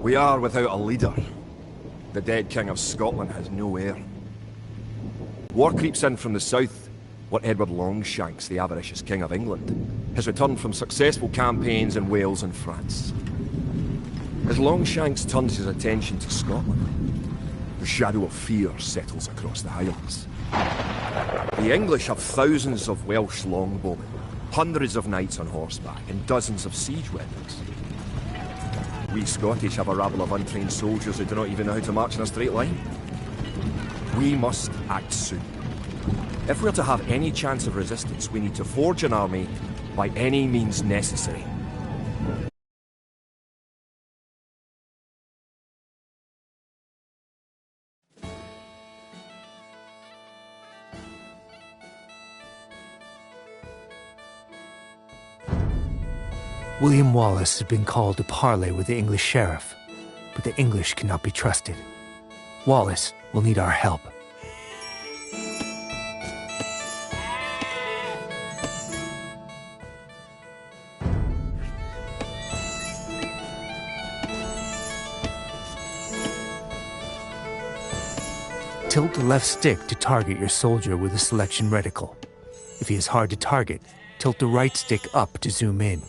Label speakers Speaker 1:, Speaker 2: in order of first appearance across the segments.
Speaker 1: We are without a leader. The dead King of Scotland has no heir. War creeps in from the south. What Edward Longshanks, the avaricious King of England, has returned from successful campaigns in Wales and France. As Longshanks turns his attention to Scotland, the shadow of fear settles across the Highlands. The English have thousands of Welsh longbowmen, hundreds of knights on horseback, and dozens of siege weapons. We Scottish have a rabble of untrained soldiers who do not even know how to march in a straight line. We must act soon. If we're to have any chance of resistance, we need to forge an army by any means necessary.
Speaker 2: William Wallace has been called to parley with the English sheriff, but the English cannot be trusted. Wallace will need our help. Tilt the left stick to target your soldier with a selection reticle. If he is hard to target, tilt the right stick up to zoom in.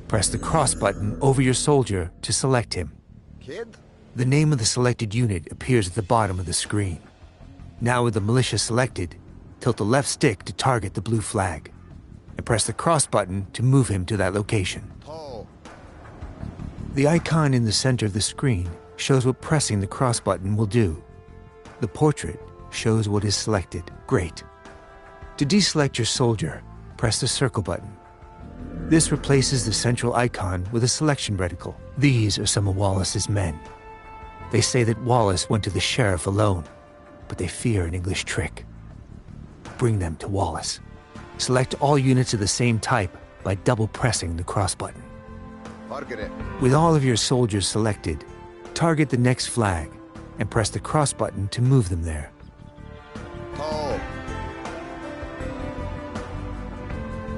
Speaker 2: Press the cross button over your soldier to select him.
Speaker 3: Kid?
Speaker 2: The name of the selected unit appears at the bottom of the screen. Now with the militia selected, tilt the left stick to target the blue flag, and press the cross button to move him to that location.
Speaker 3: Oh.
Speaker 2: The icon in the center of the screen shows what pressing the cross button will do. The portrait shows what is selected. Great. To deselect your soldier, press the circle button. This replaces the central icon with a selection reticle. These are some of Wallace's men. They say that Wallace went to the sheriff alone, but they fear an English trick. Bring them to Wallace. Select all units of the same type by double pressing the cross button.
Speaker 3: Target it.
Speaker 2: With all of your soldiers selected, target the next flag and press the cross button to move them there.
Speaker 3: Oh.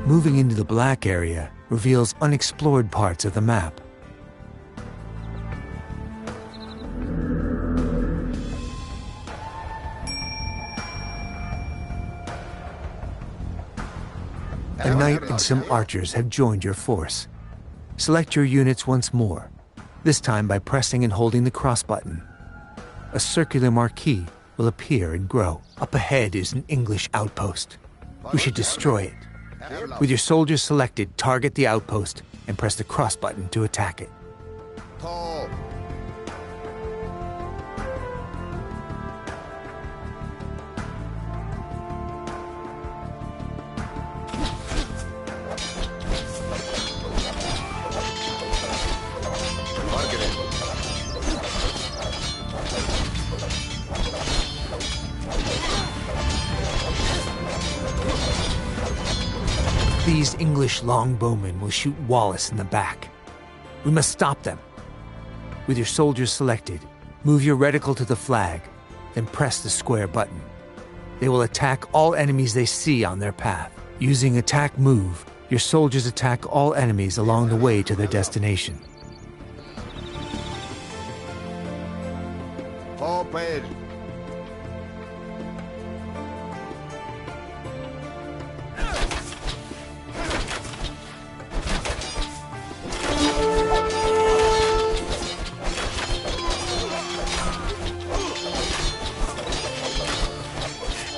Speaker 2: Moving into the black area reveals unexplored parts of the map. A knight and some archers have joined your force. Select your units once more, this time by pressing and holding the cross button. A circular marquee will appear and grow. Up ahead is an English outpost. We should destroy it. With your soldiers selected, target the outpost and press the cross button to attack it.
Speaker 3: Oh. Target it.
Speaker 2: These English longbowmen will shoot Wallace in the back. We must stop them. With your soldiers selected, move your reticle to the flag, then press the square button. They will attack all enemies they see on their path. Using attack move, your soldiers attack all enemies along the way to their destination.
Speaker 3: Forward.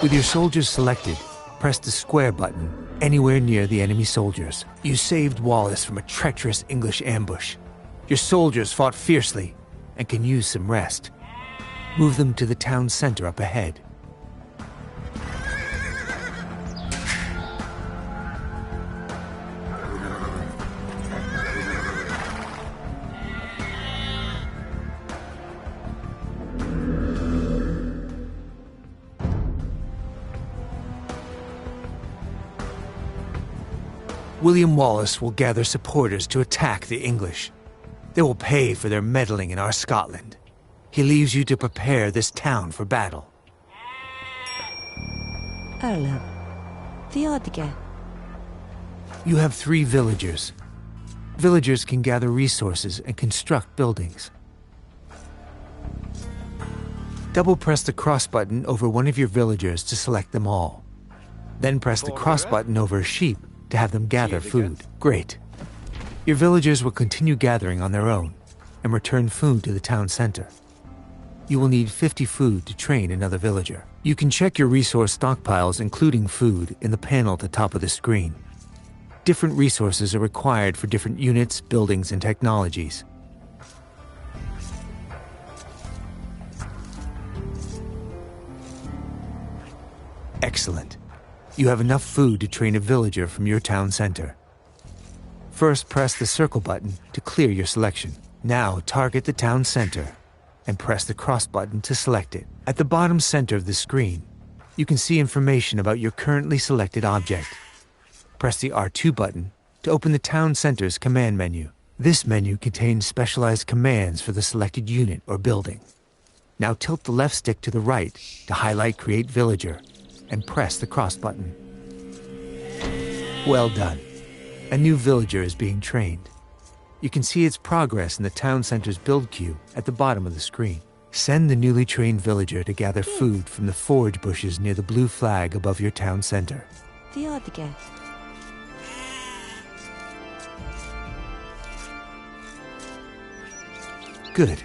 Speaker 2: With your soldiers selected, press the square button anywhere near the enemy soldiers. You saved Wallace from a treacherous English ambush. Your soldiers fought fiercely and can use some rest. Move them to the town center up ahead. William Wallace will gather supporters to attack the English. They will pay for their meddling in our Scotland. He leaves you to prepare this town for battle.
Speaker 4: Erla. Theodige.
Speaker 2: You have 3 villagers. Villagers can gather resources and construct buildings. Double press the cross button over one of your villagers to select them all. Then press the cross button over a sheep to have them gather food. Great. Your villagers will continue gathering on their own and return food to the town center. You will need 50 food to train another villager. You can check your resource stockpiles, including food, in the panel at the top of the screen. Different resources are required for different units, buildings, and technologies. Excellent. You have enough food to train a villager from your town center. First, press the circle button to clear your selection. Now, target the town center and press the cross button to select it. At the bottom center of the screen, you can see information about your currently selected object. Press the R2 button to open the town center's command menu. This menu contains specialized commands for the selected unit or building. Now tilt the left stick to the right to highlight Create Villager and press the cross button. Well done. A new villager is being trained. You can see its progress in the town center's build queue at the bottom of the screen. Send the newly trained villager to gather food from the forage bushes near the blue flag above your town center.
Speaker 4: Theodige.
Speaker 2: Good.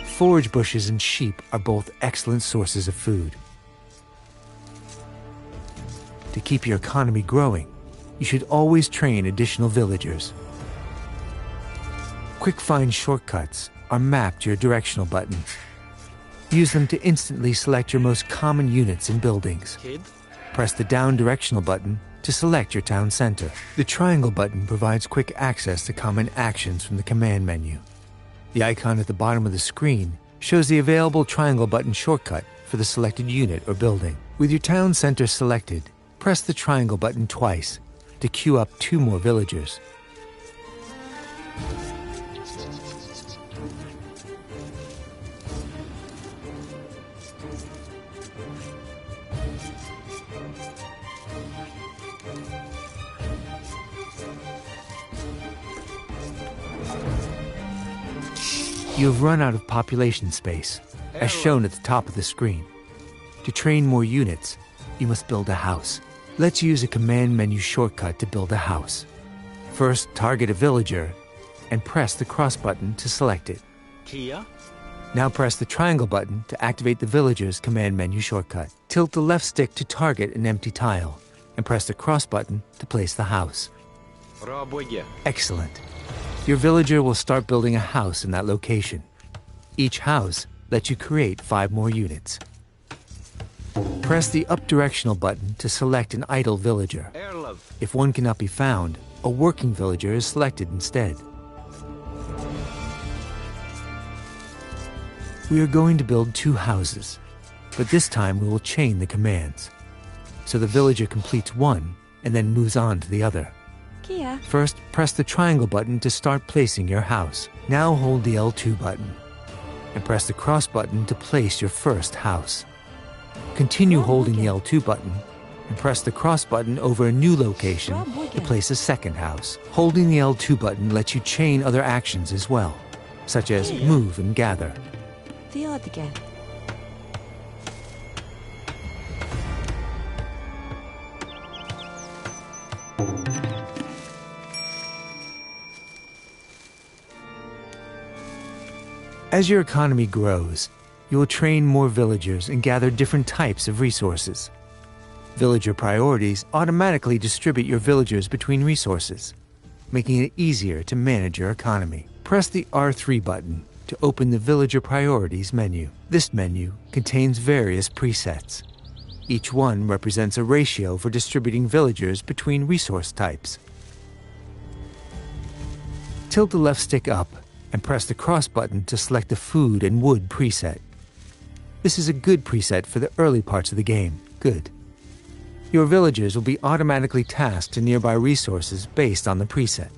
Speaker 2: Forage bushes and sheep are both excellent sources of food. To keep your economy growing, you should always train additional villagers. Quick find shortcuts are mapped to your directional buttons. Use them to instantly select your most common units and buildings. Press the down directional button to select your town center. The triangle button provides quick access to common actions from the command menu. The icon at the bottom of the screen shows the available triangle button shortcut for the selected unit or building. With your town center selected, press the triangle button twice to queue up 2 more villagers. You have run out of population space, as shown at the top of the screen. To train more units, you must build a house. Let's use a command menu shortcut to build a house. First, target a villager and press the cross button to select it. Now press the triangle button to activate the villager's command menu shortcut. Tilt the left stick to target an empty tile and press the cross button to place the house. Excellent. Your villager will start building a house in that location. Each house lets you create 5 more units. Press the up directional button to select an idle villager. If one cannot be found, a working villager is selected instead. We are going to build 2 houses, but this time we will chain the commands. So the villager completes one and then moves on to the other.
Speaker 4: Kia.
Speaker 2: First, press the triangle button to start placing your house. Now hold the L2 button and press the cross button to place your first house. Continue holding the L2 button and press the cross button over a new location to place a second house. Holding the L2 button lets you chain other actions as well, such as move and gather.
Speaker 4: Theodige.
Speaker 2: As your economy grows, you will train more villagers and gather different types of resources. Villager priorities automatically distribute your villagers between resources, making it easier to manage your economy. Press the R3 button to open the Villager Priorities menu. This menu contains various presets. Each one represents a ratio for distributing villagers between resource types. Tilt the left stick up and press the cross button to select the Food and Wood preset. This is a good preset for the early parts of the game. Good. Your villagers will be automatically tasked to nearby resources based on the preset.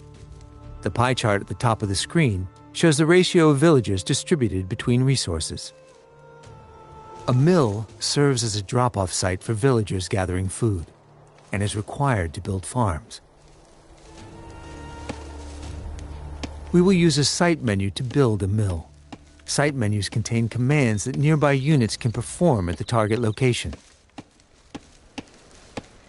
Speaker 2: The pie chart at the top of the screen shows the ratio of villagers distributed between resources. A mill serves as a drop-off site for villagers gathering food and is required to build farms. We will use a site menu to build a mill. Site menus contain commands that nearby units can perform at the target location.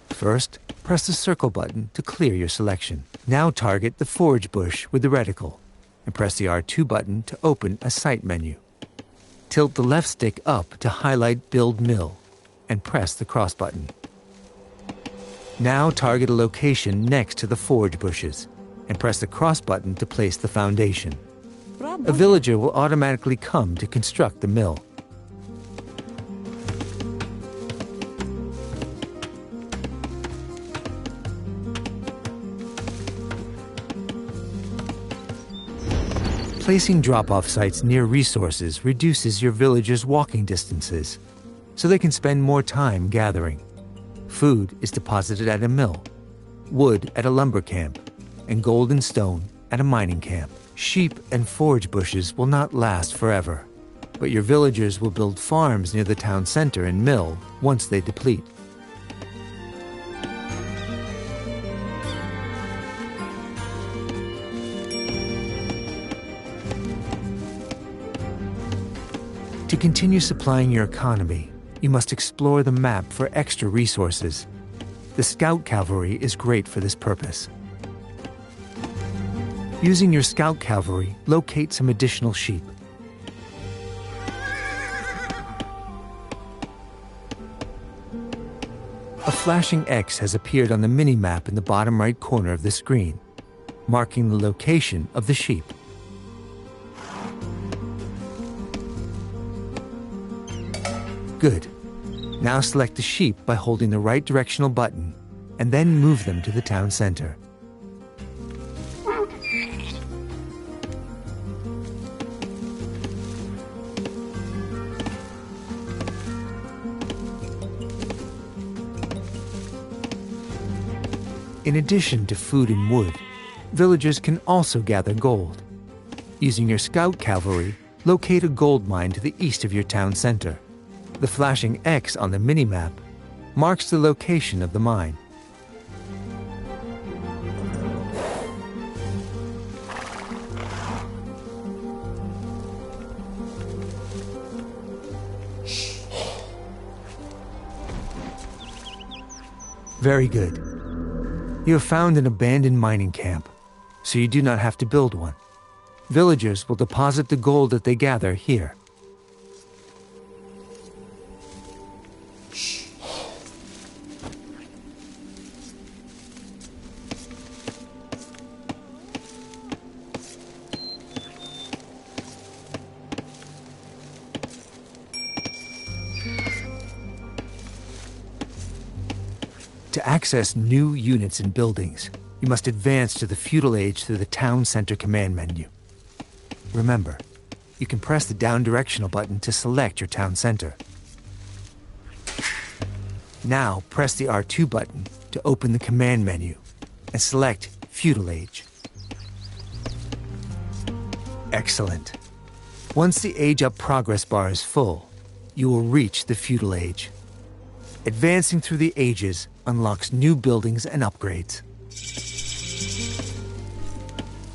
Speaker 2: First, press the circle button to clear your selection. Now target the forage bush with the reticle, and press the R2 button to open a site menu. Tilt the left stick up to highlight Build Mill, and press the cross button. Now target a location next to the forage bushes, and press the cross button to place the foundation. A villager will automatically come to construct the mill. Placing drop-off sites near resources reduces your villagers' walking distances, so they can spend more time gathering. Food is deposited at a mill, wood at a lumber camp, and gold and stone at a mining camp. Sheep and forage bushes will not last forever, but your villagers will build farms near the town center and mill once they deplete. To continue supplying your economy, you must explore the map for extra resources. The Scout Cavalry is great for this purpose. Using your Scout Cavalry, locate some additional sheep. A flashing X has appeared on the mini-map in the bottom right corner of the screen, marking the location of the sheep. Good. Now select the sheep by holding the right directional button, and then move them to the town center. In addition to food and wood, villagers can also gather gold. Using your Scout Cavalry, locate a gold mine to the east of your town center. The flashing X on the minimap marks the location of the mine. Very good. You have found an abandoned mining camp, so you do not have to build one. Villagers will deposit the gold that they gather here. To access new units and buildings, you must advance to the feudal age through the Town Center command menu. Remember, you can press the down directional button to select your town center. Now press the R2 button to open the command menu and select Feudal Age. Excellent. Once the Age Up progress bar is full, you will reach the Feudal Age. Advancing through the ages unlocks new buildings and upgrades.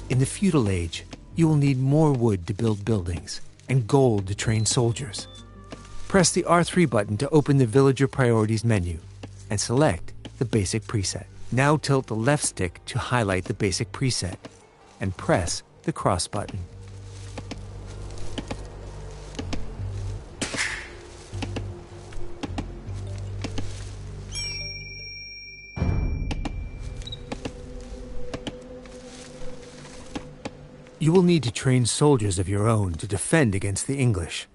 Speaker 2: In the Feudal Age, you will need more wood to build buildings and gold to train soldiers. Press the R3 button to open the Villager Priorities menu and select the basic preset. Now tilt the left stick to highlight the basic preset and press the cross button. You will need to train soldiers of your own to defend against the English.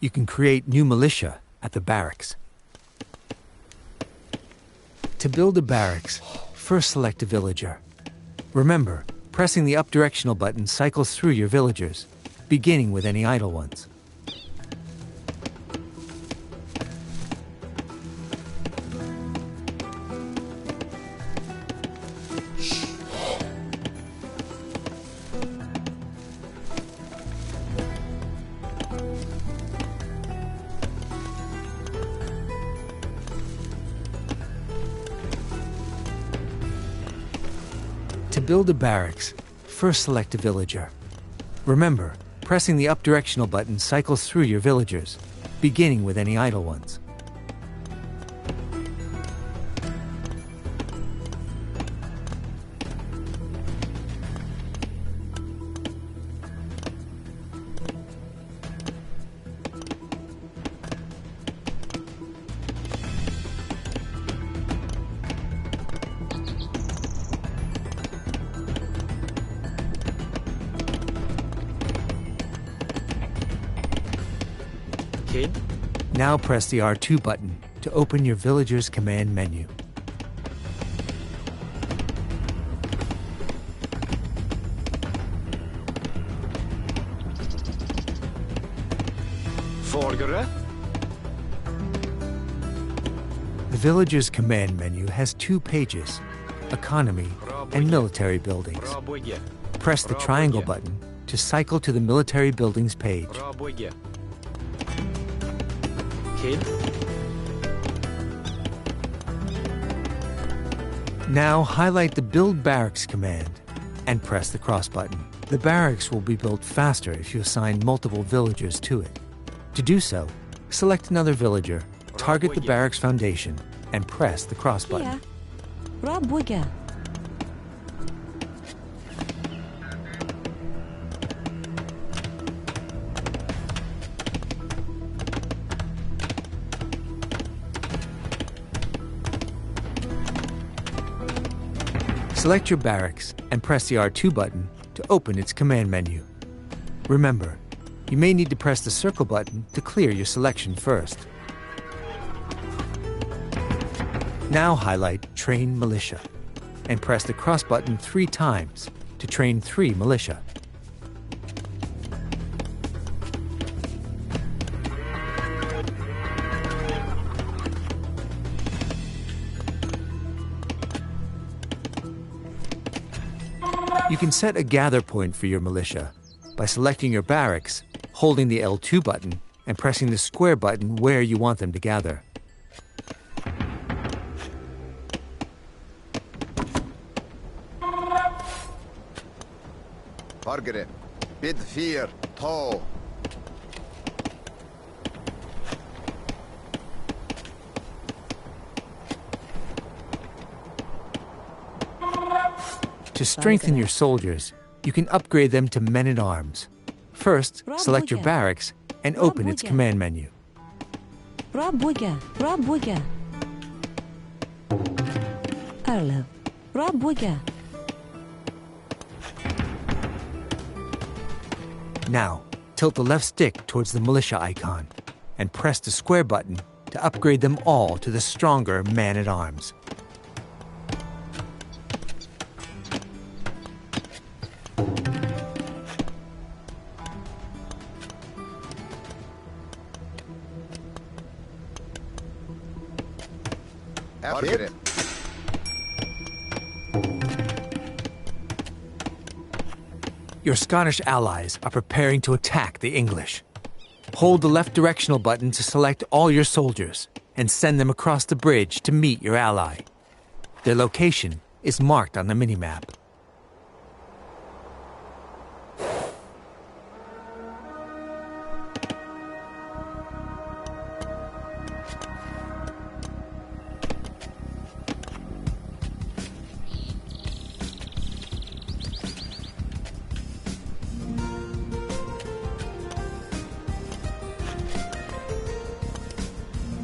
Speaker 2: You can create new militia at the barracks. To build a barracks, first select a villager. Remember, pressing the up directional button cycles through your villagers, beginning with any idle ones. To build a barracks, first select a villager. Remember, pressing the up directional button cycles through your villagers, beginning with any idle ones. Now press the R2 button to open your villager's command menu.
Speaker 5: Vordere.
Speaker 2: The villager's command menu has two pages, economy and military buildings. Press the triangle button to cycle to the military buildings page. Now highlight the Build Barracks command and press the cross button. The barracks will be built faster if you assign multiple villagers to it. To do so, select another villager, target the barracks foundation, and press the cross button.
Speaker 4: Here. Rob Wigger.
Speaker 2: Select your barracks and press the R2 button to open its command menu. Remember, you may need to press the circle button to clear your selection first. Now highlight Train Militia and press the cross button 3 times to train 3 militia. You can set a gather point for your militia by selecting your barracks, holding the L2 button, and pressing the square button where you want them to gather.
Speaker 3: Margaret, bid fear, tall.
Speaker 2: To strengthen your soldiers, you can upgrade them to men-at-arms. First, select your barracks and open its command menu.
Speaker 4: Rob Wigger. Rob Wigger. Arlo. Rob Wigger.
Speaker 2: Now, tilt the left stick towards the militia icon and press the square button to upgrade them all to the stronger man-at-arms.
Speaker 3: Margaret.
Speaker 2: Your Scottish allies are preparing to attack the English. Hold the left directional button to select all your soldiers and send them across the bridge to meet your ally. Their location is marked on the minimap.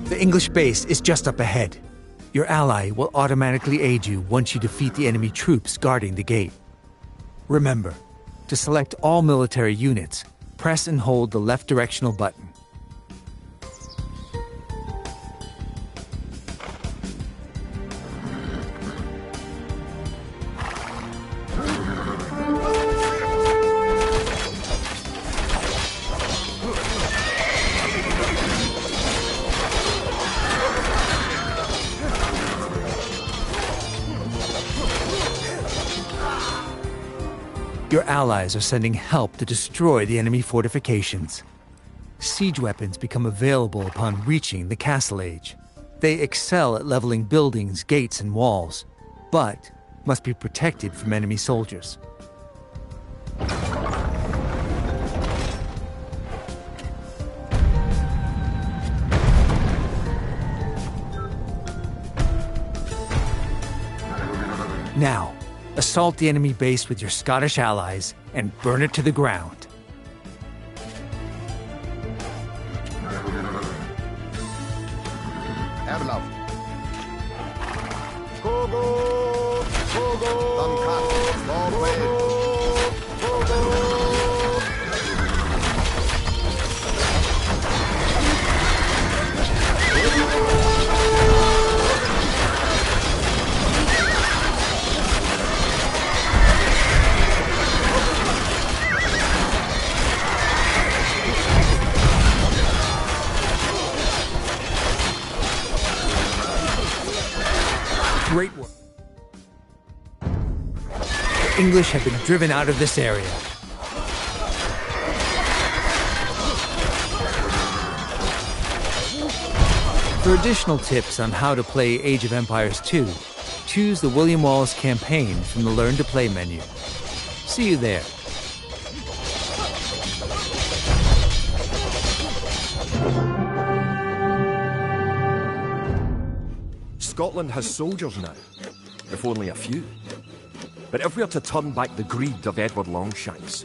Speaker 2: The English base is just up ahead. Your ally will automatically aid you once you defeat the enemy troops guarding the gate. Remember, to select all military units, press and hold the left directional button. Your allies are sending help to destroy the enemy fortifications. Siege weapons become available upon reaching the Castle Age. They excel at leveling buildings, gates, and walls, but they also have a limited number of weapons. must be protected from enemy soldiers. Now, assault the enemy base with your Scottish allies and burn it to the ground.
Speaker 3: Erlov. Go, go! Go, go! Doncaster, Norway.
Speaker 2: Great work. The English have been driven out of this area. For additional tips on how to play Age of Empires 2, choose the William Wallace campaign from the Learn to Play menu. See you there.
Speaker 1: Scotland has soldiers now, if only a few. But if we are to turn back the greed of Edward Longshanks,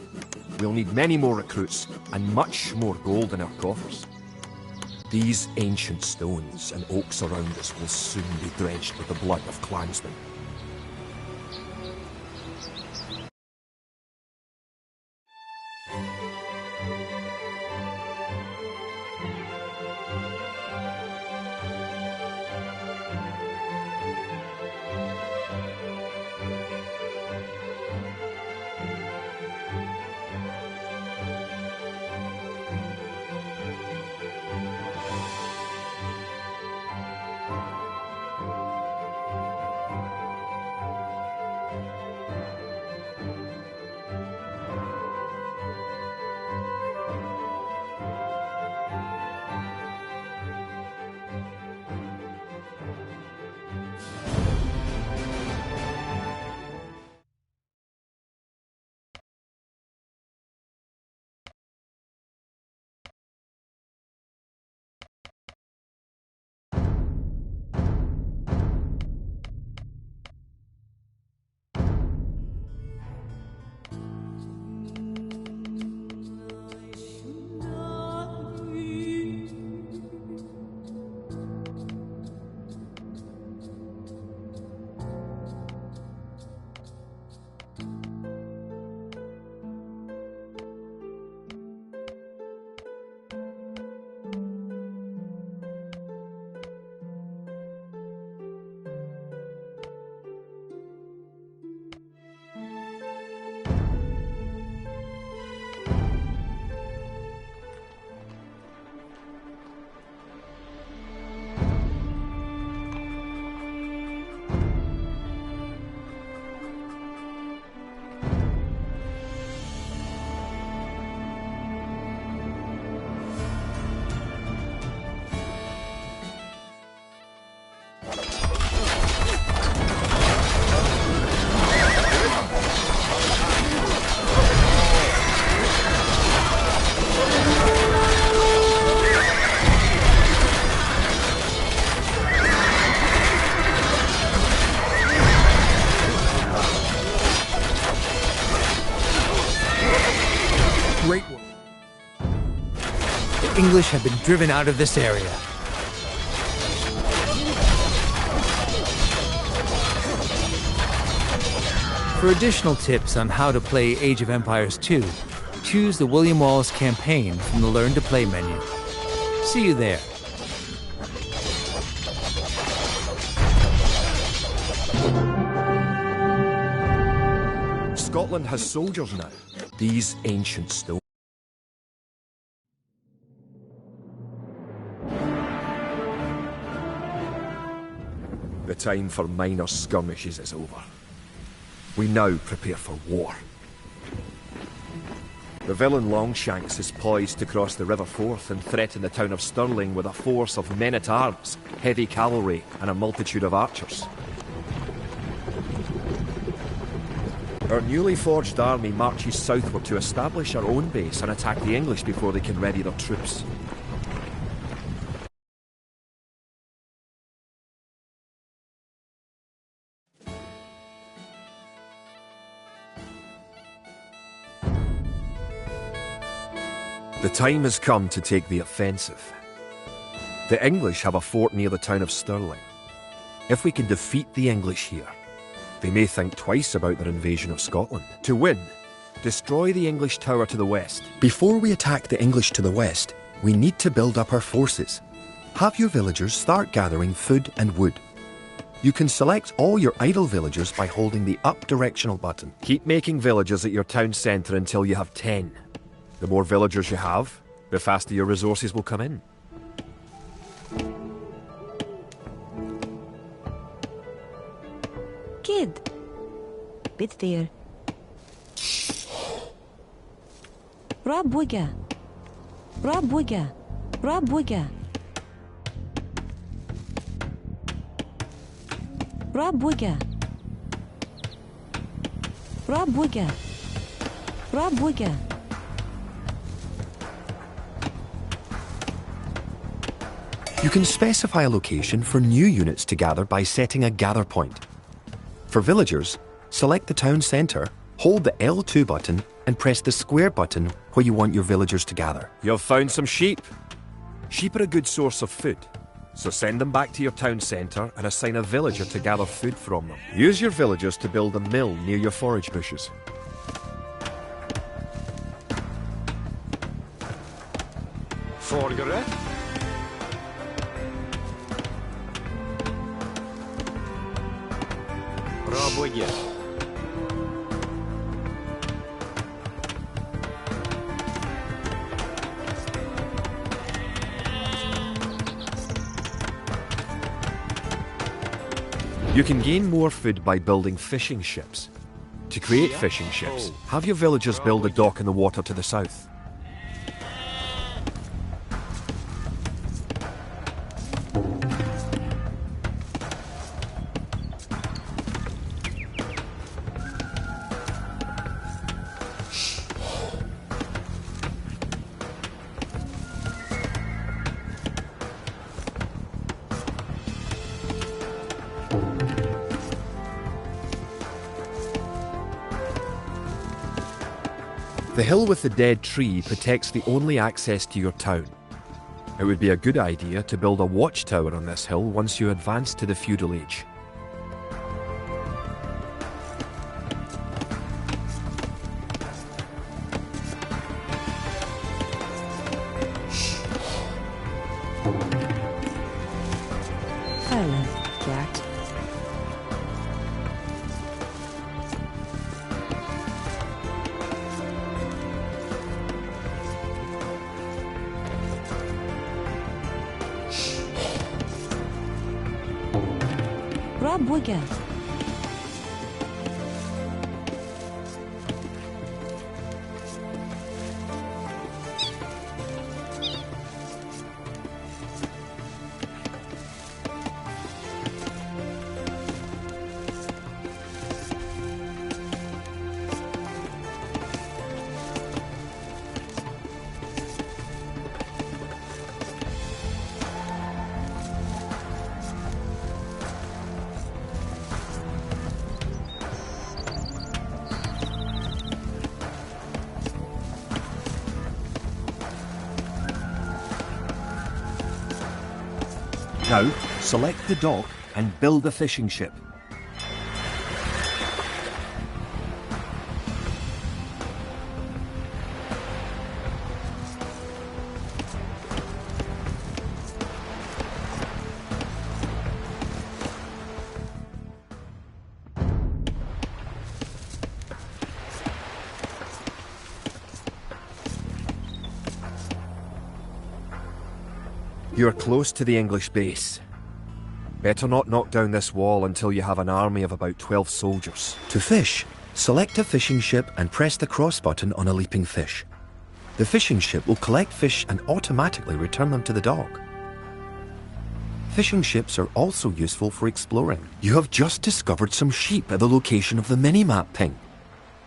Speaker 1: we'll need many more recruits and much more gold in our coffers. These ancient stones and oaks around us will soon be drenched with the blood of clansmen.
Speaker 2: Great work. The English have been driven out of this area. For additional tips on how to play Age of Empires 2, choose the William Wallace campaign from the Learn to Play menu. See you there.
Speaker 1: Scotland has soldiers now. These ancient stones. The time for minor skirmishes is over. We now prepare for war. The villain Longshanks is poised to cross the River Forth and threaten the town of Stirling with a force of men-at-arms, heavy cavalry, and a multitude of archers. Our newly forged army marches southward to establish our own base and attack the English before they can ready their troops. The time has come to take the offensive. The English have a fort near the town of Stirling. If we can defeat the English here, they may think twice about their invasion of Scotland. To win, destroy the English tower to the west.
Speaker 5: Before we attack the English to the west, we need to build up our forces. Have your villagers start gathering food and wood. You can select all your idle villagers by holding the up directional button.
Speaker 1: Keep making villages at your town centre until you have 10. The more villagers you have, the faster your resources will come in.
Speaker 4: Kid. Bit there. Rabuga. Rabuga. Rabuga. Rabuga. Rabuga. Rabuga.
Speaker 5: You can specify a location for new units to gather by setting a gather point. For villagers, select the town centre, hold the L2 button and press the square button where you want your villagers to gather.
Speaker 1: You've found some sheep. Sheep are a good source of food, so send them back to your town centre and assign a villager to gather food from them. Use your villagers to build a mill near your forage bushes.
Speaker 3: Forgerätt. Rabuga.
Speaker 1: You can gain more food by building fishing ships. To create fishing ships, have your villagers build a dock in the water to the south. The hill with the dead tree protects the only access to your town. It would be a good idea to build a watchtower on this hill once you advance to the feudal age.
Speaker 4: Hello, Gert. Rabuga.
Speaker 1: Now, select the dock and build a fishing ship. You're close to the English base. Better not knock down this wall until you have an army of about 12 soldiers.
Speaker 5: To fish, select a fishing ship and press the cross button on a leaping fish. The fishing ship will collect fish and automatically return them to the dock. Fishing ships are also useful for exploring. You have just discovered some sheep at the location of the mini-map ping.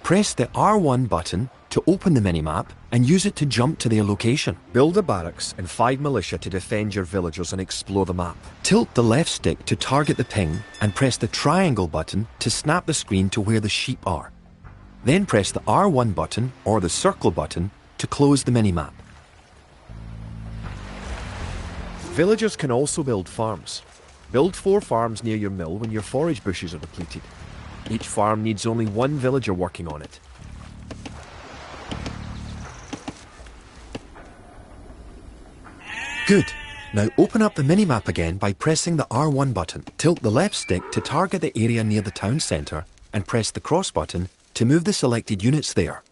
Speaker 5: Press the R1 button to open the minimap and use it to jump to their location.
Speaker 1: Build a barracks and 5 militia to defend your villagers and explore the map.
Speaker 5: Tilt the left stick to target the ping and press the triangle button to snap the screen to where the sheep are. Then press the R1 button or the circle button to close the minimap.
Speaker 1: Villagers can also build farms. Build 4 farms near your mill when your forage bushes are depleted. Each farm needs only 1 villager working on it.
Speaker 5: Good. Now open up the minimap again by pressing the R1 button. Tilt the left stick to target the area near the town centre and press the cross button to move the selected units there.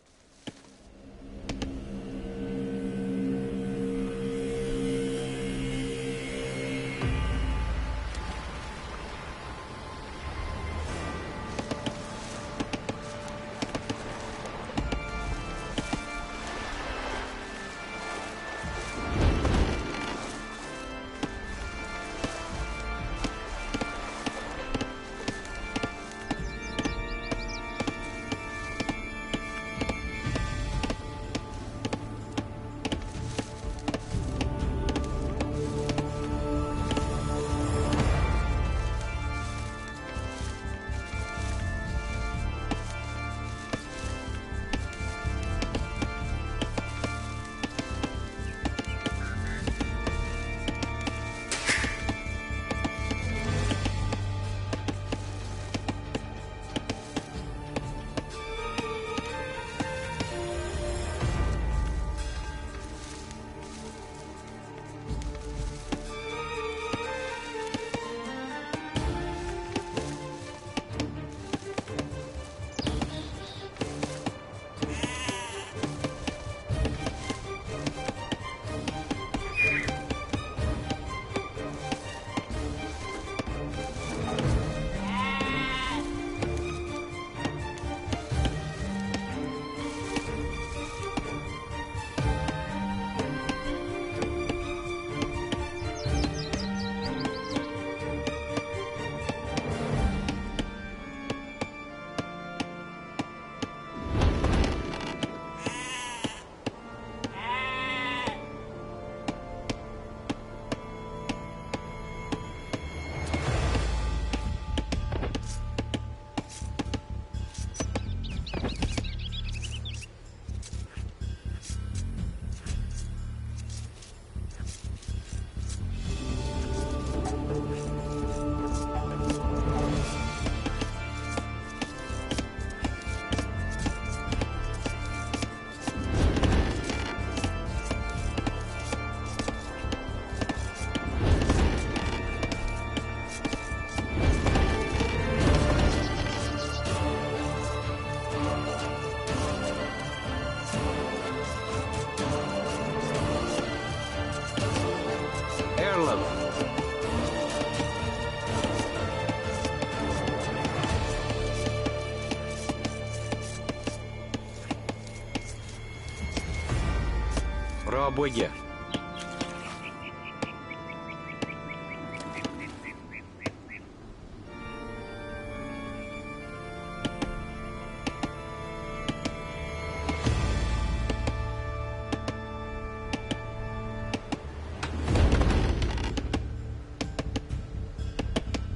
Speaker 6: Rabugge.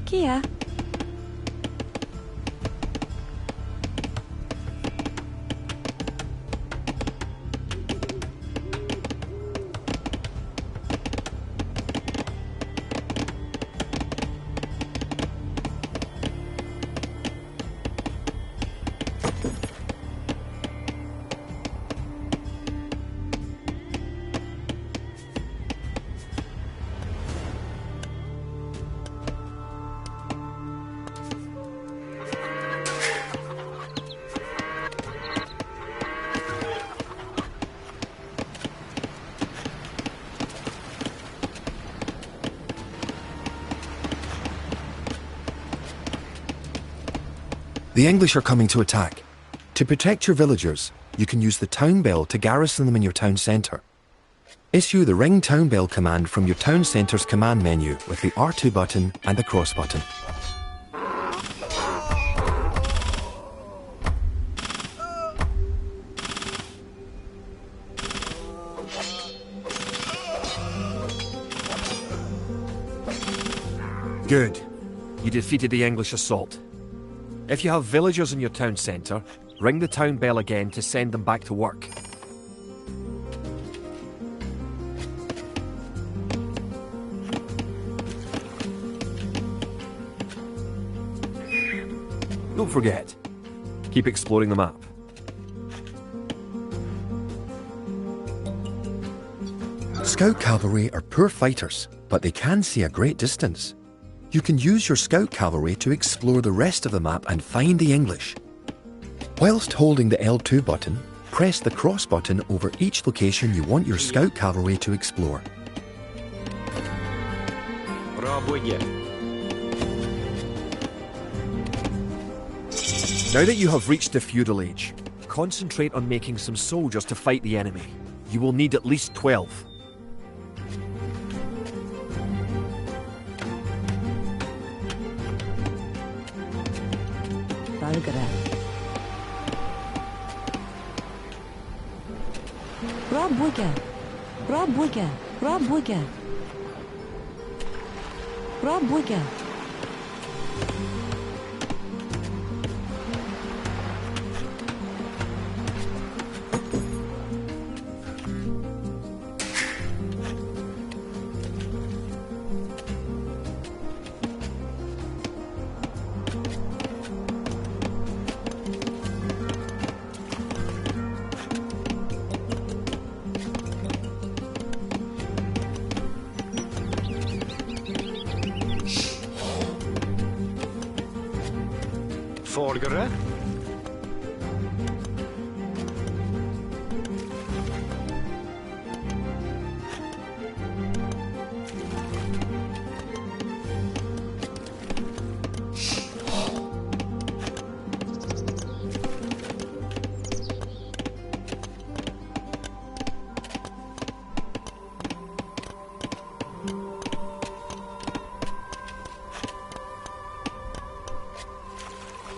Speaker 4: Kia.
Speaker 5: The English are coming to attack. To protect your villagers, you can use the town bell to garrison them in your town centre. Issue the ring town bell command from your town centre's command menu with the R2 button and the cross button.
Speaker 1: Good. You defeated the English assault. If you have villagers in your town centre, ring the town bell again to send them back to work. Don't forget, keep exploring the map.
Speaker 5: Scout cavalry are poor fighters, but they can see a great distance. You can use your scout cavalry to explore the rest of the map and find the English. Whilst holding the L2 button, press the cross button over each location you want your scout cavalry to explore.
Speaker 1: Now that you have reached the feudal age, concentrate on making some soldiers to fight the enemy. You will need at least 12.
Speaker 4: Valgara. Rabuga. Rabuga. Rabuga. Rabuga.
Speaker 3: Folgere.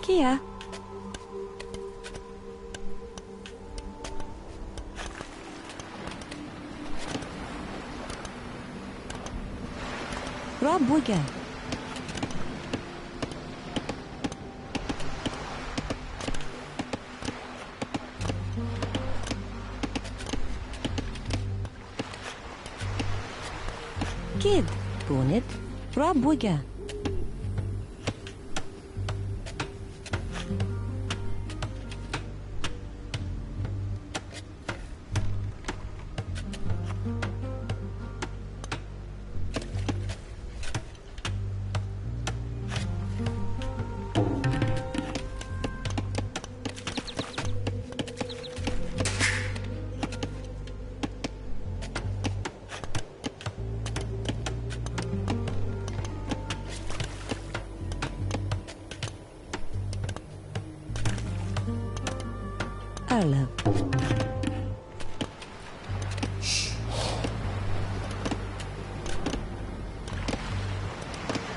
Speaker 4: Kia. Rabuga. Kid. Bonnet. Rabuga. Arlo.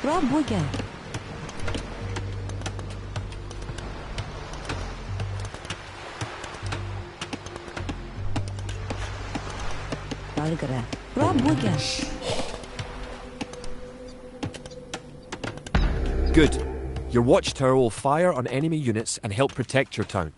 Speaker 4: Rabuga. Valgara. Rabuga.
Speaker 1: Good. Your watchtower will fire on enemy units and help protect your town.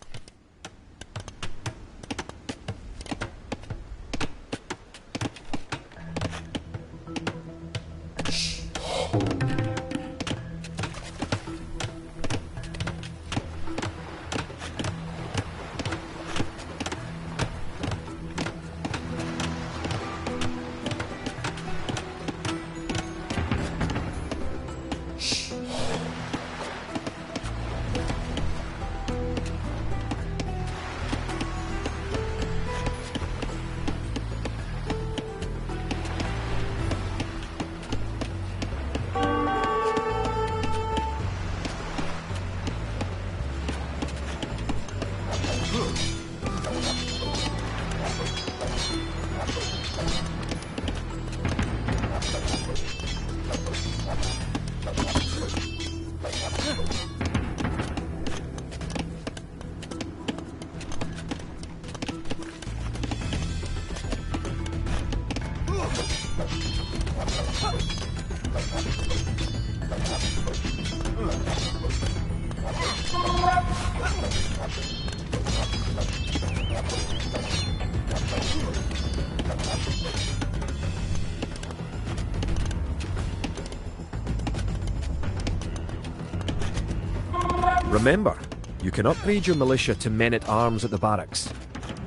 Speaker 1: Remember, you can upgrade your militia to men-at-arms at the barracks.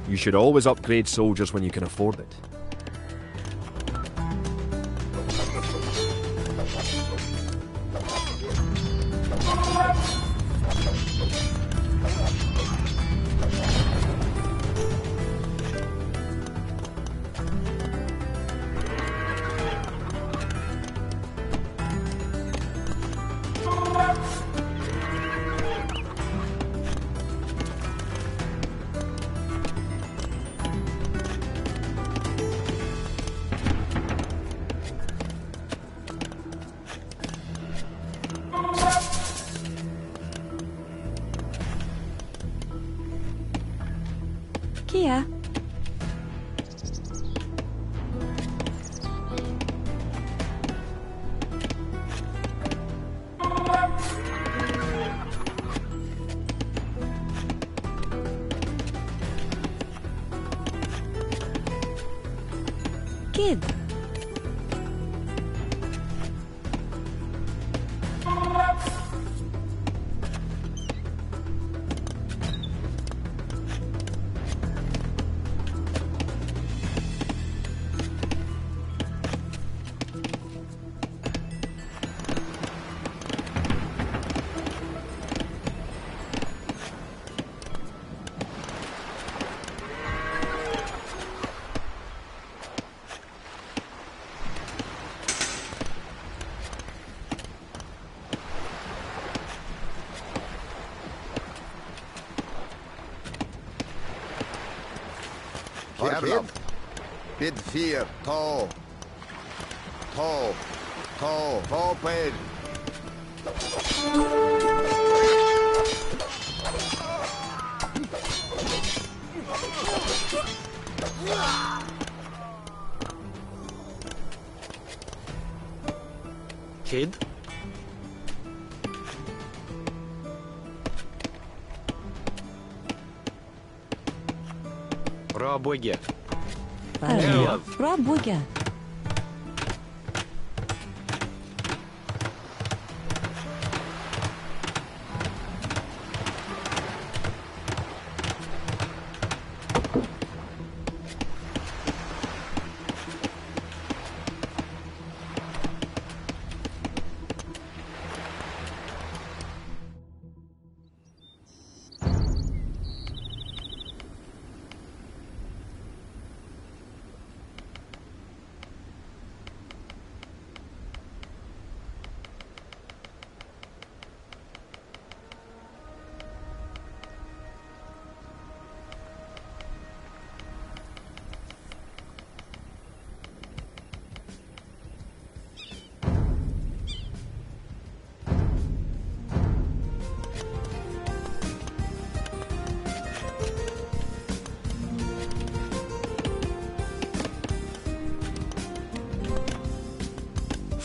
Speaker 1: You should always upgrade soldiers when you can afford it.
Speaker 4: Kia. Kid.
Speaker 3: Kid. Bid 4, tall. Ped.
Speaker 6: Kid? Rabwege.
Speaker 4: Rabwege.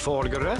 Speaker 6: Folgere?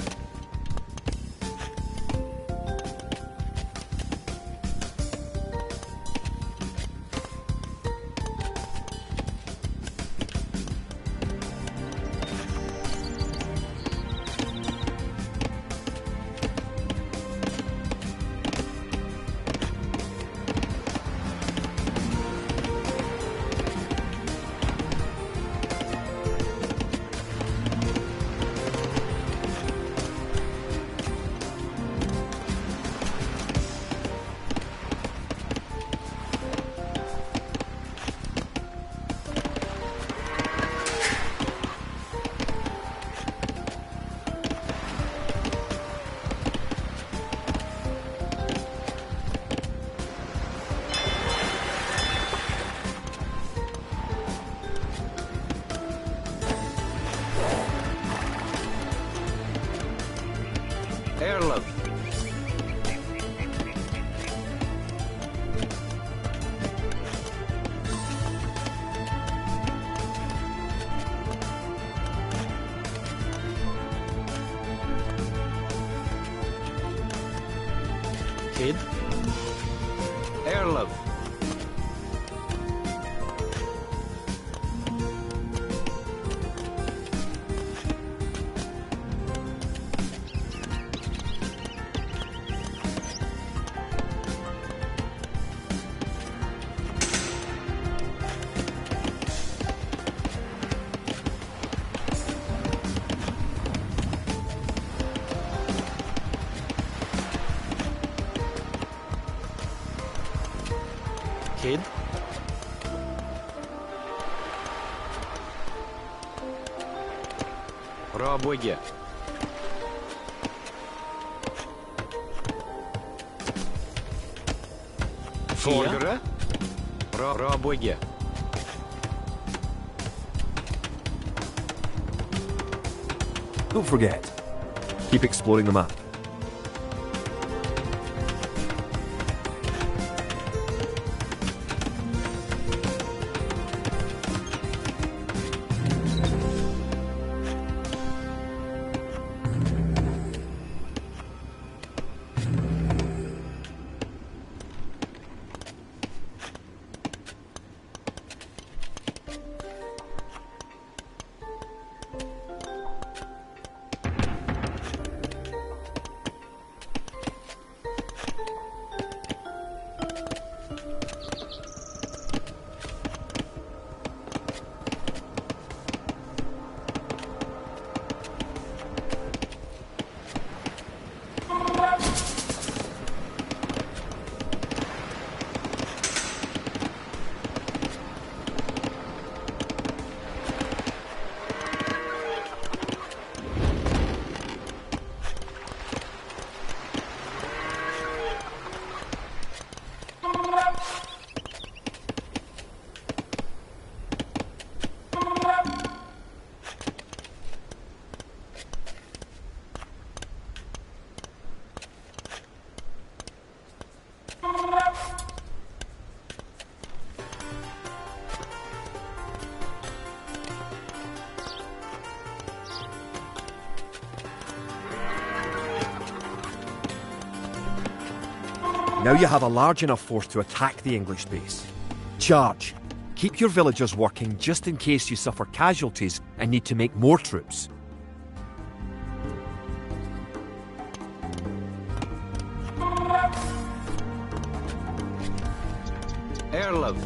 Speaker 6: Erlov. Kid. Erlov. Kid. Rabwege. Folgere. Rabwege.
Speaker 5: Don't forget, keep exploring the map. Now you have a large enough force to attack the English base. Charge! Keep your villagers working just in case you suffer casualties and need to make more troops.
Speaker 6: Erlov.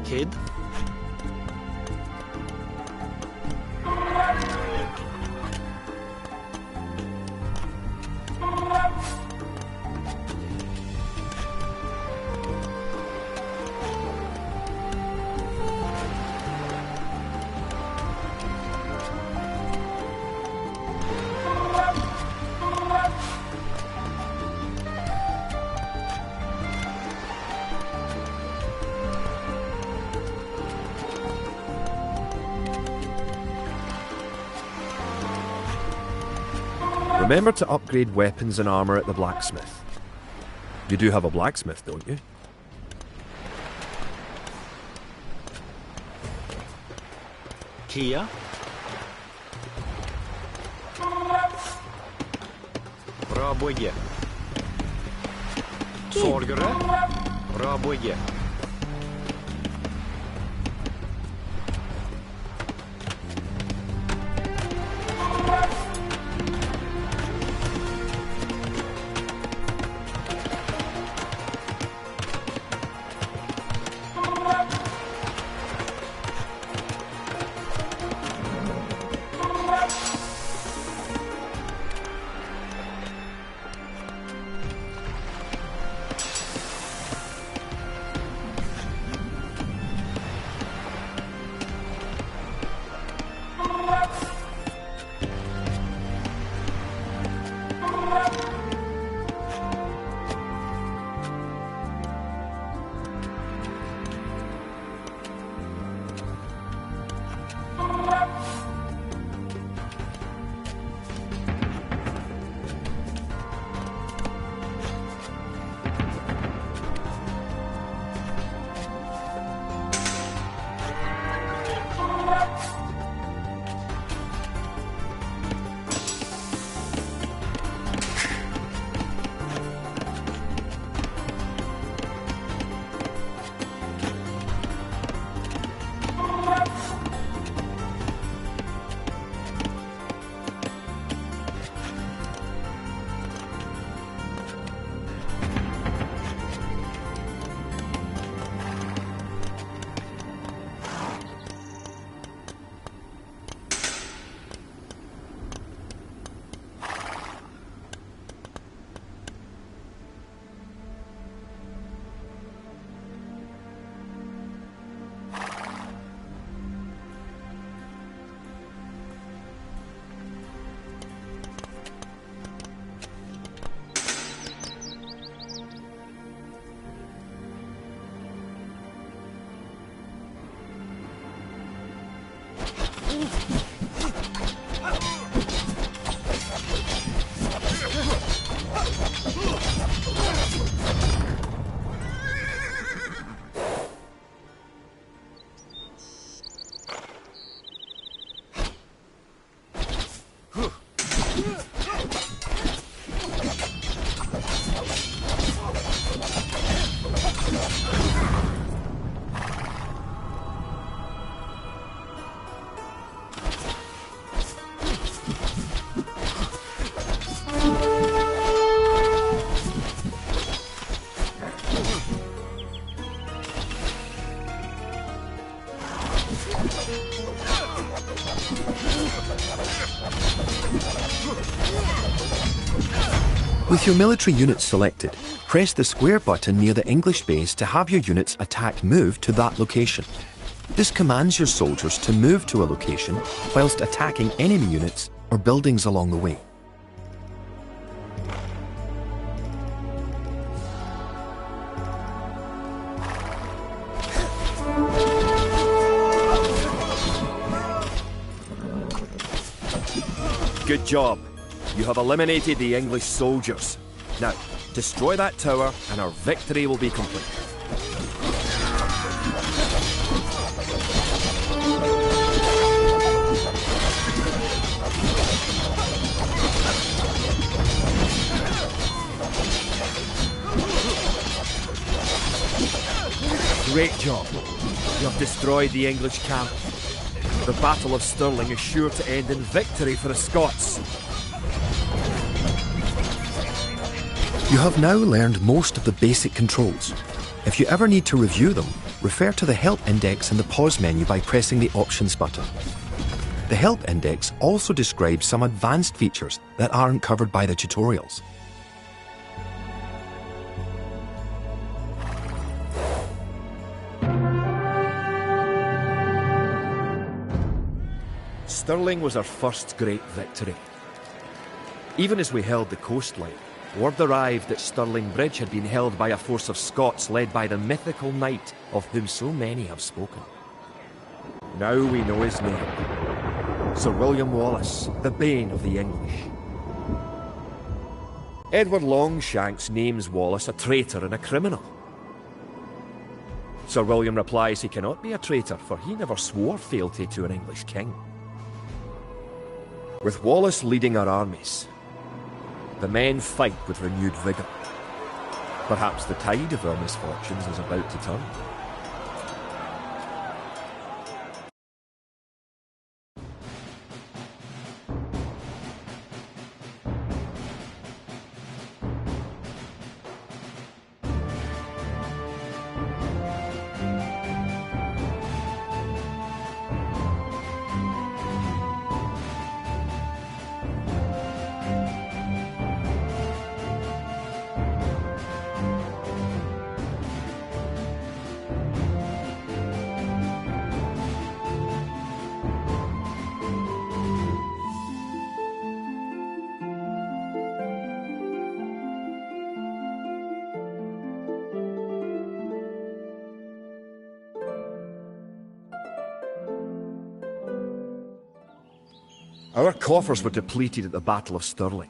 Speaker 6: Kid.
Speaker 5: Remember to upgrade weapons and armour at the blacksmith. You do have a blacksmith, don't you?
Speaker 6: Kia. Rabwege. Folgere. Rabwege.
Speaker 5: With your military units selected, press the square button near the English base to have your units attack move to that location. This commands your soldiers to move to a location whilst attacking enemy units or buildings along the way.
Speaker 1: Good job. You have eliminated the English soldiers. Now, destroy that tower and our victory will be complete. Great job. You have destroyed the English camp. The Battle of Stirling is sure to end in victory for the Scots.
Speaker 5: You have now learned most of the basic controls. If you ever need to review them, refer to the Help Index in the pause menu by pressing the Options button. The Help Index also describes some advanced features that aren't covered by the tutorials.
Speaker 1: Stirling was our first great victory. Even as we held the coastline, word arrived that Stirling Bridge had been held by a force of Scots led by the mythical knight of whom so many have spoken. Now we know his name. Sir William Wallace, the bane of the English. Edward Longshanks names Wallace a traitor and a criminal. Sir William replies he cannot be a traitor, for he never swore fealty to an English king. With Wallace leading our armies, the men fight with renewed vigour. Perhaps the tide of our misfortunes is about to turn. Our coffers were depleted at the Battle of Stirling.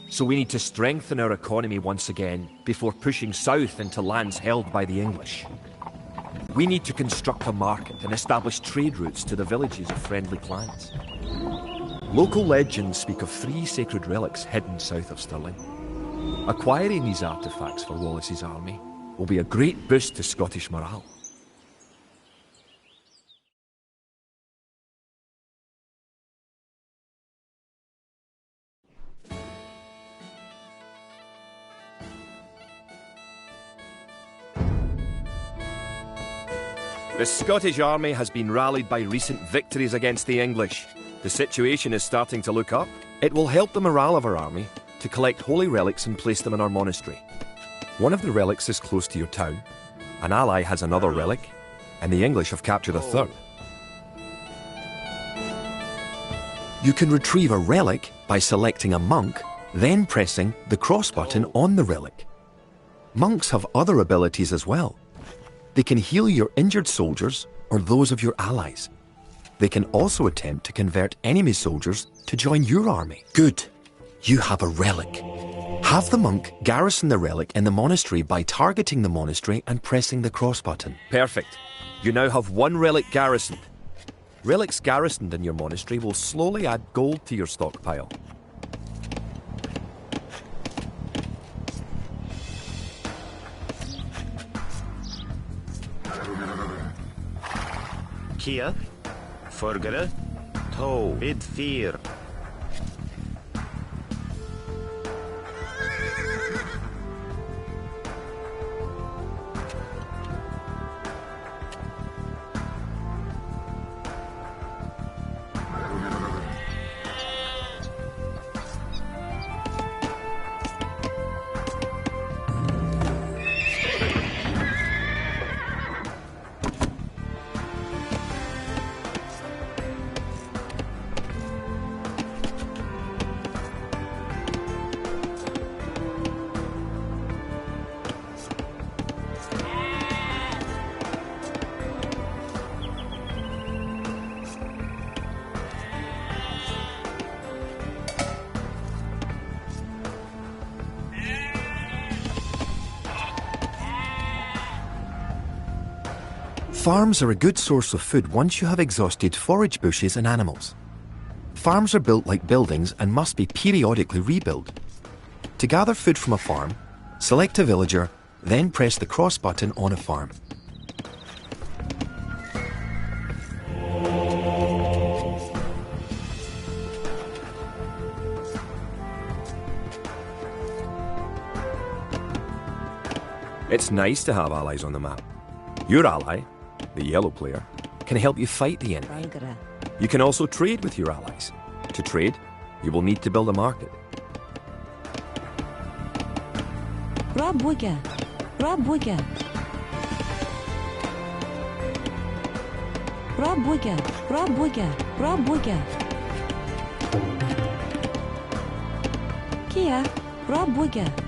Speaker 1: So we need to strengthen our economy once again before pushing south into lands held by the English. We need to construct a market and establish trade routes to the villages of friendly clans. Local legends speak of 3 sacred relics hidden south of Stirling. Acquiring these artefacts for Wallace's army will be a great boost to Scottish morale. The Scottish army has been rallied by recent victories against the English. The situation is starting to look up. It will help the morale of our army to collect holy relics and place them in our monastery. One of the relics is close to your town. An ally has another relic, and the English have captured a third.
Speaker 5: You can retrieve a relic by selecting a monk, then pressing the cross button on the relic. Monks have other abilities as well. They can heal your injured soldiers or those of your allies. They can also attempt to convert enemy soldiers to join your army. Good. You have a relic. Have the monk garrison the relic in the monastery by targeting the monastery and pressing the cross button.
Speaker 1: Perfect. You now have 1 relic garrisoned. Relics garrisoned in your monastery will slowly add gold to your stockpile.
Speaker 6: Kia, Forgere, To, Bid Fear.
Speaker 5: Farms are a good source of food once you have exhausted forage bushes and animals. Farms are built like buildings and must be periodically rebuilt. To gather food from a farm, select a villager, then press the cross button on a farm.
Speaker 1: It's nice to have allies on the map. Your ally, the yellow player, can help you fight the enemy.
Speaker 4: Valgara.
Speaker 1: You can also trade with your allies. To trade, you will need to build a market.
Speaker 4: Rabuga. Rabuga. Rabuga. Rabuga. Rabuga. Kia. Rabuga.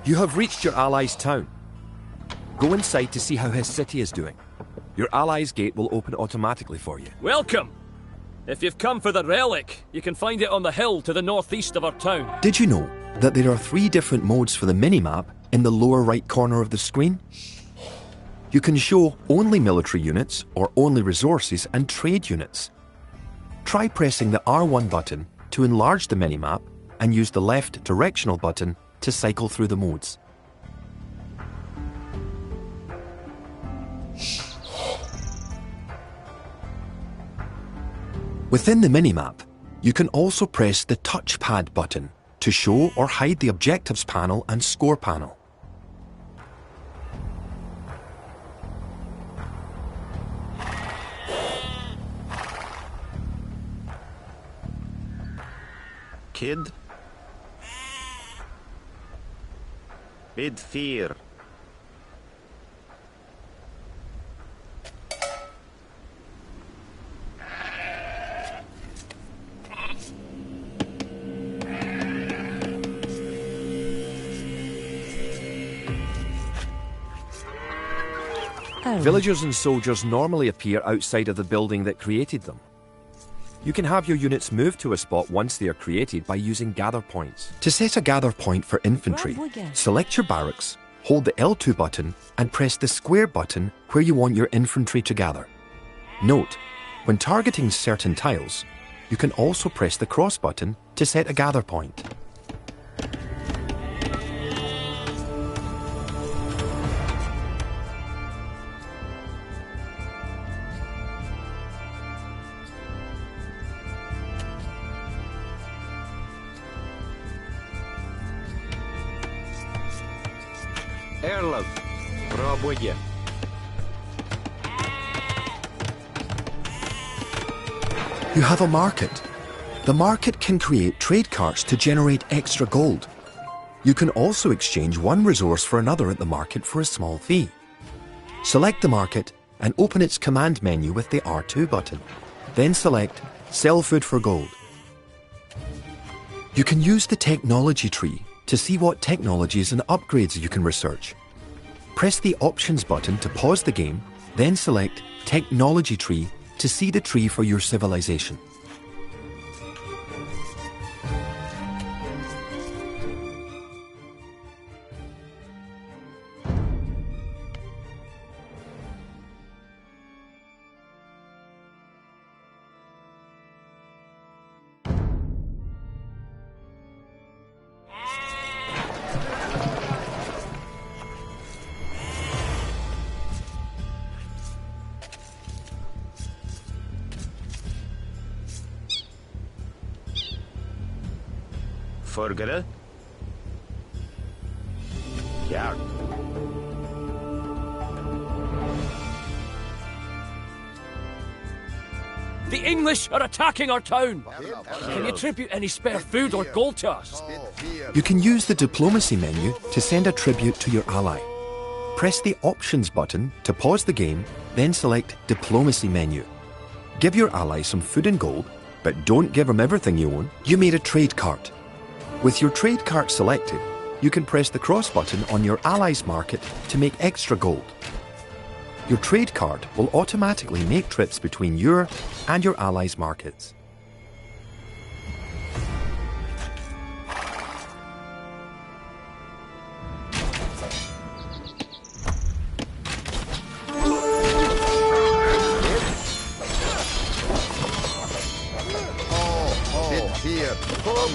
Speaker 1: You have reached your ally's town. Go inside to see how his city is doing. Your ally's gate will open automatically for you.
Speaker 7: Welcome! If you've come for the relic, you can find it on the hill to the northeast of our town.
Speaker 5: Did you know that there are 3 different modes for the minimap in the lower right corner of the screen? You can show only military units or only resources and trade units. Try pressing the R1 button to enlarge the minimap and use the left directional button to cycle through the modes. Within the minimap, you can also press the touchpad button to show or hide the objectives panel and score panel.
Speaker 6: Kid. Bid fear.
Speaker 1: Villagers and soldiers normally appear outside of the building that created them. You can have your units move to a spot once they are created by using gather points.
Speaker 5: To set a gather point for infantry, select your barracks, hold the L2 button and press the square button where you want your infantry to gather. Note, when targeting certain tiles, you can also press the cross button to set a gather point.
Speaker 6: Erlov. Rabuga.
Speaker 5: You have a market. The market can create trade carts to generate extra gold. You can also exchange one resource for another at the market for a small fee. Select the market and open its command menu with the R2 button. Then select Sell Food for Gold. You can use the technology tree to see what technologies and upgrades you can research. Press the Options button to pause the game, then select Technology Tree to see the tree for your civilization.
Speaker 6: Furgere. Ja.
Speaker 7: The English are attacking our town! Can you tribute any spare food or gold to us?
Speaker 3: Bid fear.
Speaker 5: You can use the diplomacy menu to send a tribute to your ally. Press the options button to pause the game, then select diplomacy menu. Give your ally some food and gold, but don't give him everything you own. You made a trade cart. With your trade cart selected, you can press the cross button on your ally's market to make extra gold. Your trade cart will automatically make trips between your and your ally's markets.
Speaker 3: Bid fear. Come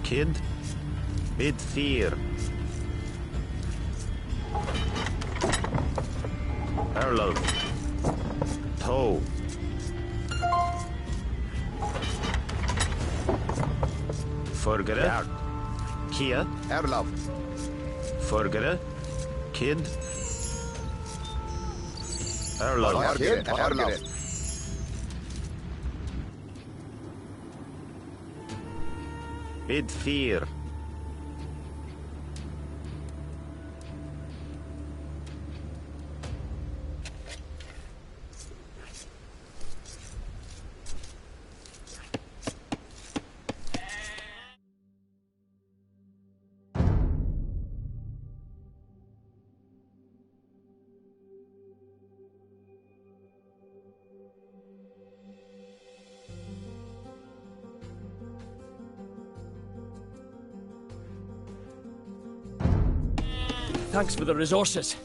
Speaker 6: Kid. Bid fear. Erlov. Toe. Furgere. Kia.
Speaker 3: Erlov.
Speaker 6: Furgere. Kid. Erlov.
Speaker 3: Erlov.
Speaker 6: Bid fear.
Speaker 7: Thanks for the resources.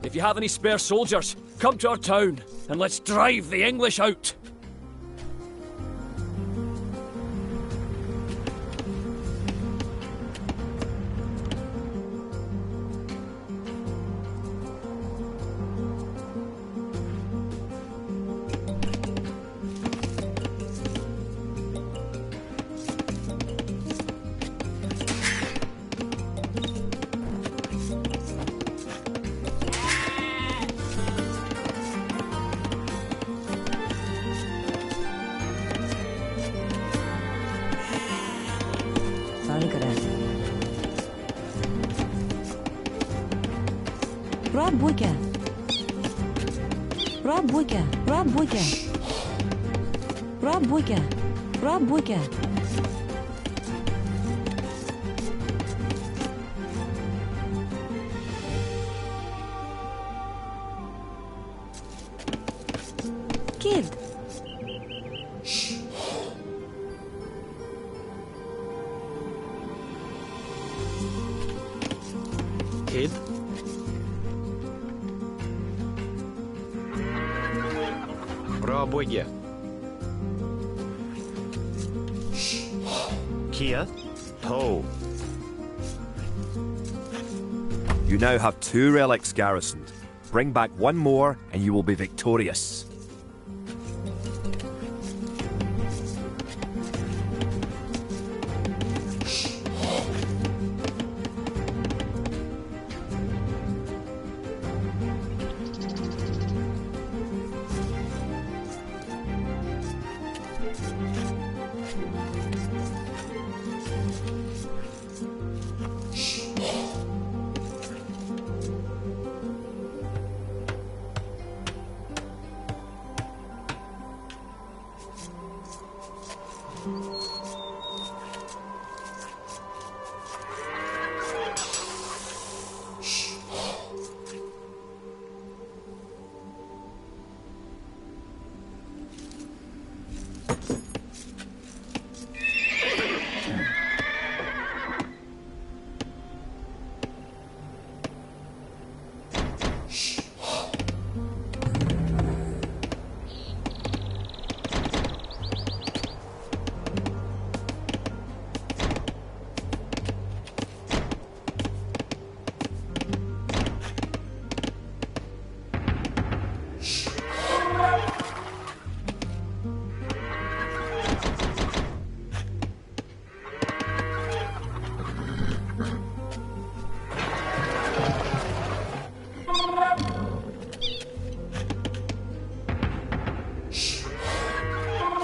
Speaker 7: If you have any spare soldiers, come to our town and let's drive the English out.
Speaker 4: Rabuga. Rabuga. Rabuga. Rabuga. Rabuga. Kid.
Speaker 6: Kid. Пробуйте. Kia. Toe.
Speaker 1: You now have 2 relics garrisoned. Bring back 1 more and you will be victorious.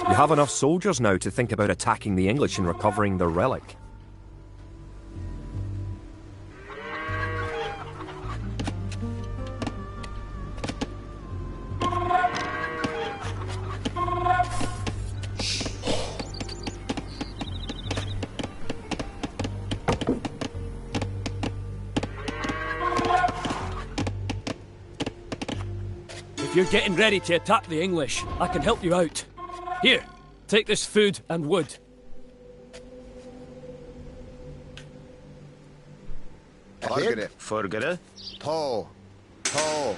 Speaker 5: You have enough soldiers now to think about attacking the English and recovering their relic.
Speaker 7: If you're getting ready to attack the English, I can help you out. Here, take this food and wood.
Speaker 3: Ahead.
Speaker 6: Forgere.
Speaker 3: Toe. Toe.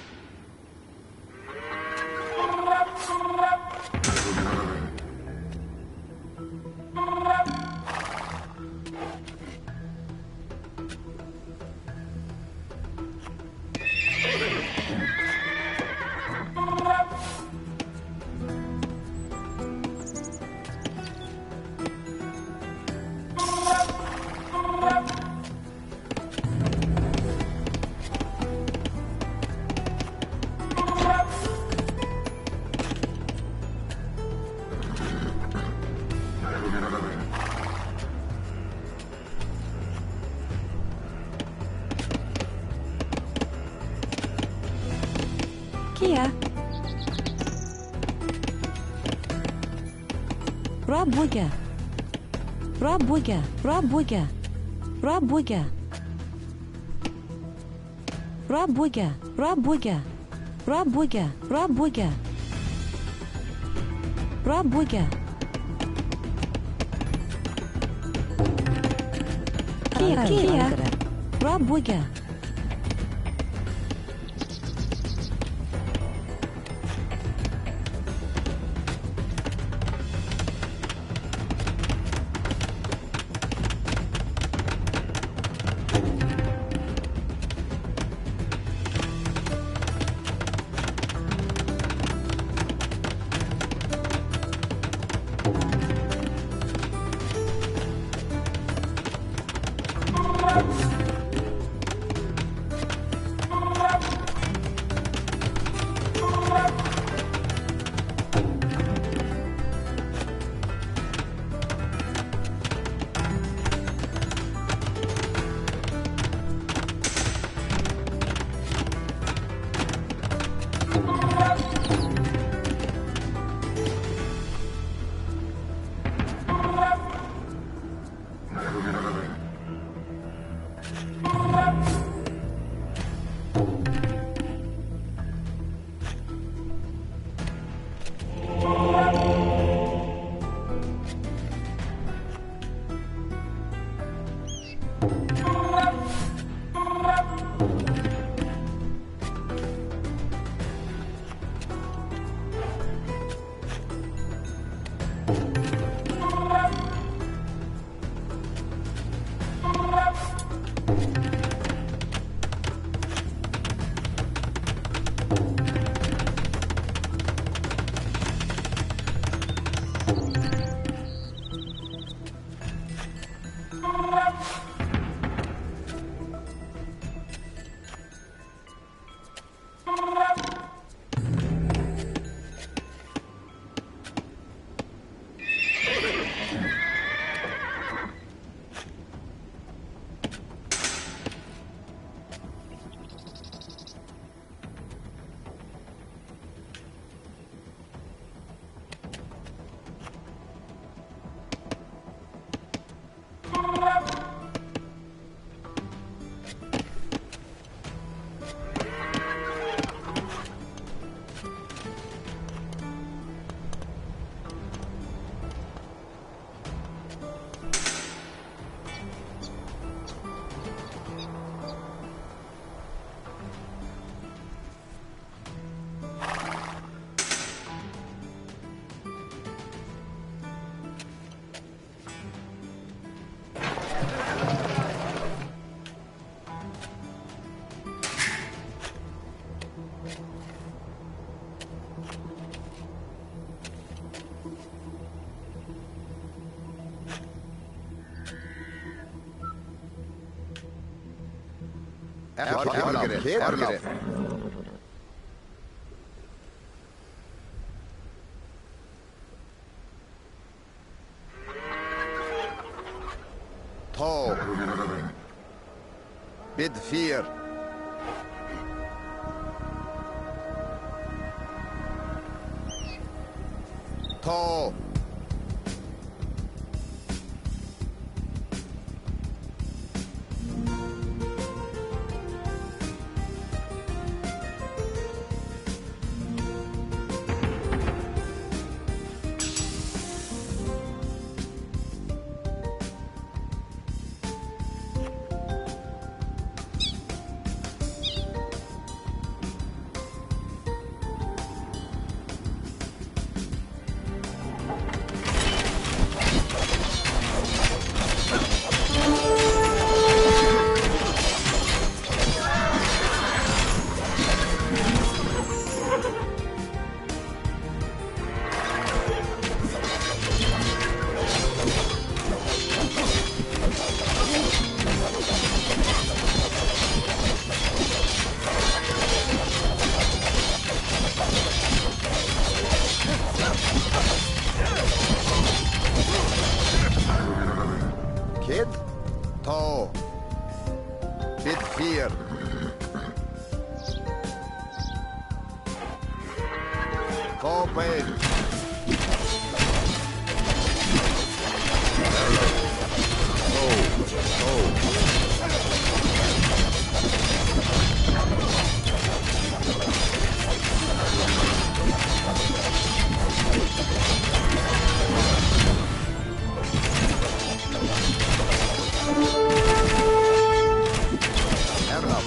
Speaker 4: Kia. Rabuga. Rabuga. Rabuga. Rabuga. Rabuga. Rabuga. Rabuga. Rabuga. Rabuga. Kia. Kia. Rabuga.
Speaker 3: Forgere. Bid fear. Tall. Kid. Tall. Bid fear. Forward. Erlap.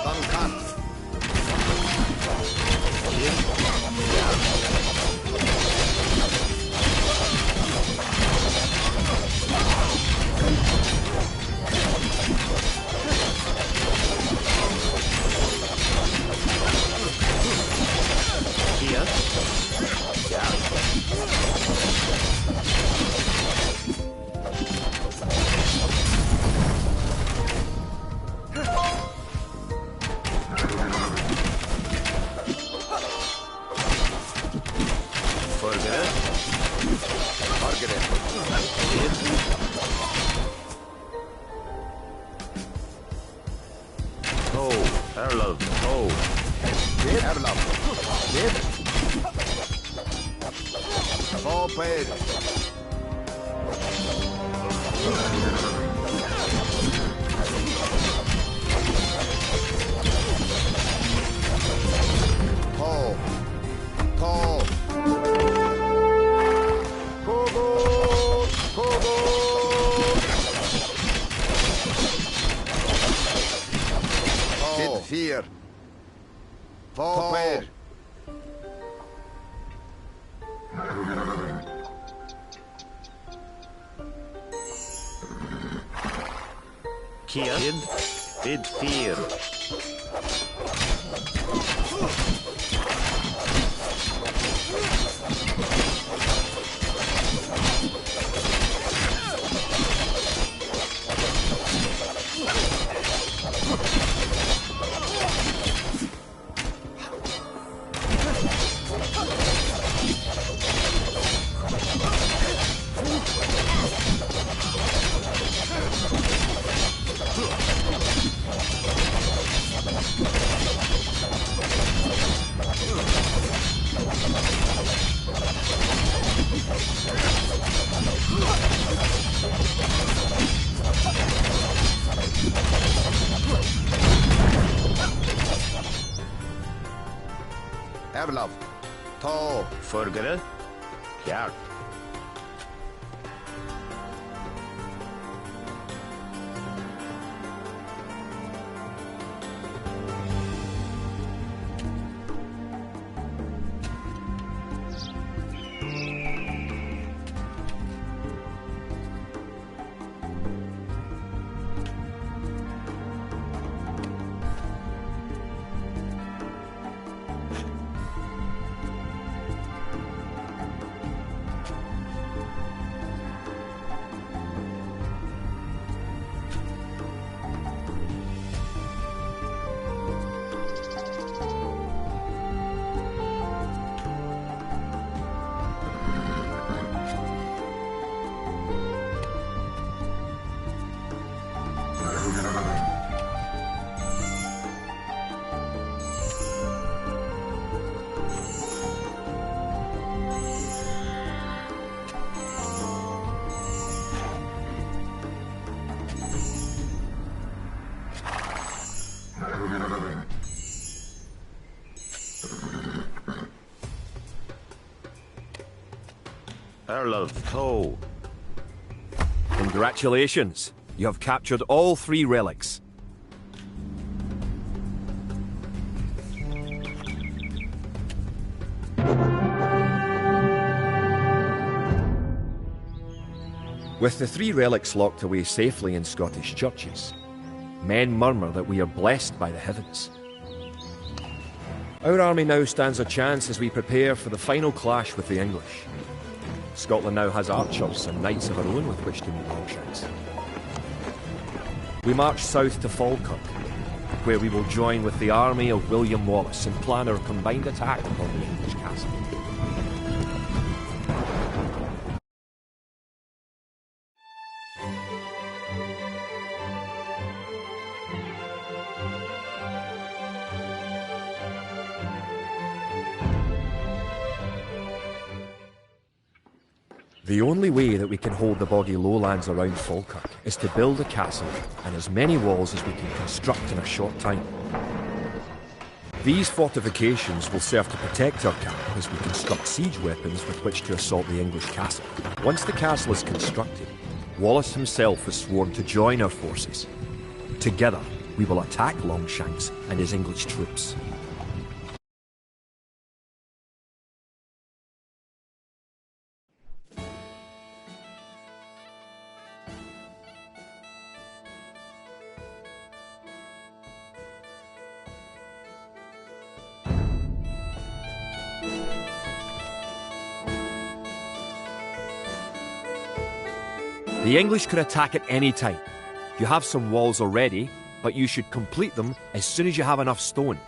Speaker 3: Bankat.
Speaker 6: Kia. Forget.
Speaker 3: Margaret.
Speaker 6: Oh, Erlov. Oh,
Speaker 3: Kid. Erlap. Kid. Forward. Tall. Tall. Kogo. Kogo. Bid fear. Forward.
Speaker 6: Kia. Kid. Bid fear.
Speaker 3: Erlap. Tall.
Speaker 6: Forget. Ja. Erlov, Toe.
Speaker 1: Congratulations! You have captured all 3 relics. With the 3 relics locked away safely in Scottish churches, men murmur that we are blessed by the heavens. Our army now stands a chance as we prepare for the final clash with the English. Scotland now has archers and knights of our own with which to meet Longshanks. We march south to Falkirk, where we will join with the army of William Wallace and plan our combined attack upon the English castle. The only way that we can hold the boggy lowlands around Falkirk is to build a castle and as many walls as we can construct in a short time. These fortifications will serve to protect our camp as we construct siege weapons with which to assault the English castle. Once the castle is constructed, Wallace himself has sworn to join our forces. Together, we will attack Longshanks and his English troops. The English could attack at any time. You have some walls already, but you should complete them as soon as you have enough stone.